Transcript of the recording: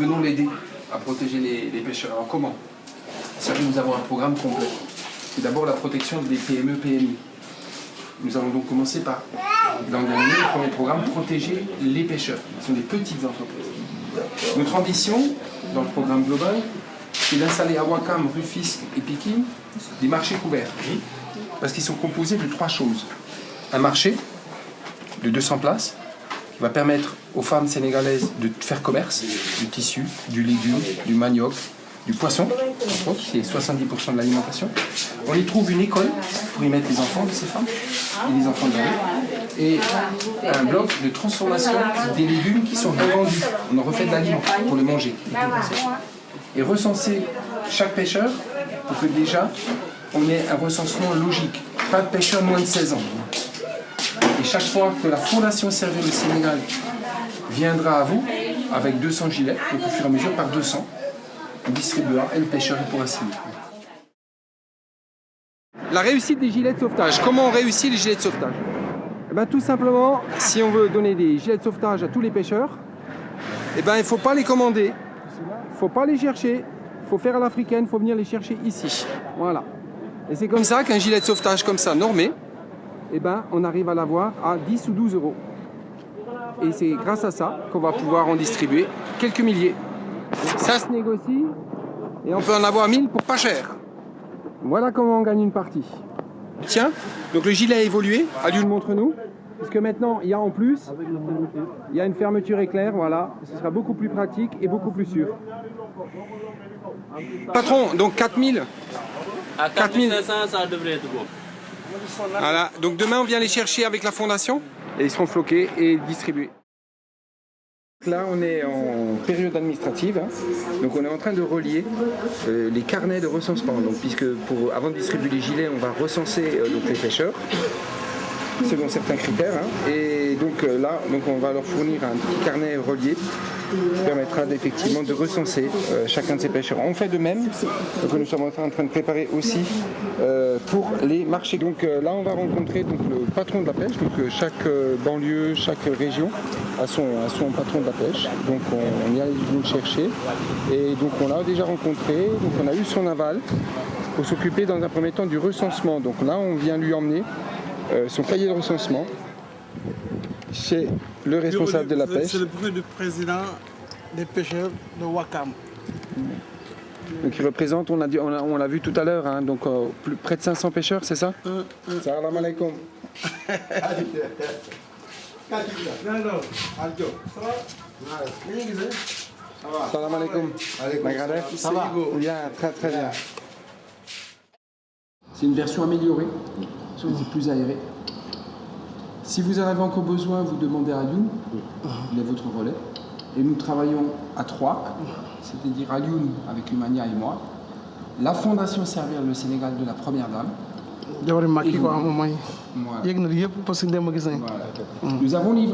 venons l'aider à protéger les pêcheurs. Alors comment? C'est vrai que nous avons un programme complet. C'est d'abord la protection des PME, PMI. Nous allons donc commencer par, dans le premier programme, protéger les pêcheurs. Ce sont des petites entreprises. Notre ambition, dans le programme global, c'est d'installer à Wakam, Rufisque et Pékin des marchés couverts. Parce qu'ils sont composés de 3 choses. Un marché de 200 places qui va permettre aux femmes sénégalaises de faire commerce du tissu, du légume, du manioc, du poisson, qui est 70% de l'alimentation. On y trouve une école pour y mettre les enfants de ces femmes et les enfants de la rue. Et un bloc de transformation des légumes qui sont revendus. On en refait de l'aliment pour le manger. Et recenser chaque pêcheur pour que déjà on ait un recensement logique. Pas de pêcheurs moins de 16 ans. Et chaque fois que la Fondation Servir le Sénégal viendra à vous, avec 200 gilets, donc au fur et à mesure par 200, on distribuera et le pêcheur pourra signer. La réussite des gilets de sauvetage. Comment on réussit les gilets de sauvetage? Eh bien, tout simplement, si on veut donner des gilets de sauvetage à tous les pêcheurs, eh ben, il ne faut pas les commander, il ne faut pas les chercher, il faut faire à l'africaine, il faut venir les chercher ici. Voilà. Et c'est comme ça qu'un gilet de sauvetage comme ça, normé, eh ben, on arrive à l'avoir à 10 ou 12 euros. Et c'est grâce à ça qu'on va pouvoir en distribuer quelques milliers. Ça se négocie et on peut en avoir 1000 pour pas cher. Voilà comment on gagne une partie. Tiens, donc le gilet a évolué, Alioune montre-nous, puisque maintenant il y a en plus, il y a une fermeture éclair, voilà, ce sera beaucoup plus pratique et beaucoup plus sûr. Patron, donc 4000. À 4500, ça devrait être bon. Voilà, donc demain on vient les chercher avec la fondation et ils seront floqués et distribués. Là, on est en période administrative, hein. Donc on est en train de relier les carnets de recensement. Donc, puisque avant de distribuer les gilets, on va recenser donc les pêcheurs selon certains critères. Hein. Et donc là, on va leur fournir un petit carnet relié qui permettra effectivement de recenser chacun de ces pêcheurs. On fait de même, donc nous sommes en train de préparer aussi pour les marchés. Donc là, on va rencontrer donc, le patron de la pêche. Donc chaque banlieue, chaque région a son patron de la pêche. Donc on y allait le chercher. Et donc on l'a déjà rencontré. Donc on a eu son aval pour s'occuper dans un premier temps du recensement. Donc là, on vient lui emmener son cahier de recensement chez le responsable de la pêche. C'est le bureau du président des pêcheurs de Wakam. Donc il représente, on l'a vu tout à l'heure, hein, donc près de 500 pêcheurs, c'est ça? Salam alaikum. Salam alaikum. Ça va? Bien, très très bien. C'est une version améliorée, c'est plus aéré. Si vous en avez encore besoin, vous demandez à Alioune, il est votre relais. Et nous travaillons à 3, c'est-à-dire Alioune avec Humania et moi, la Fondation Servir le Sénégal de la Première Dame. Et nous avons livré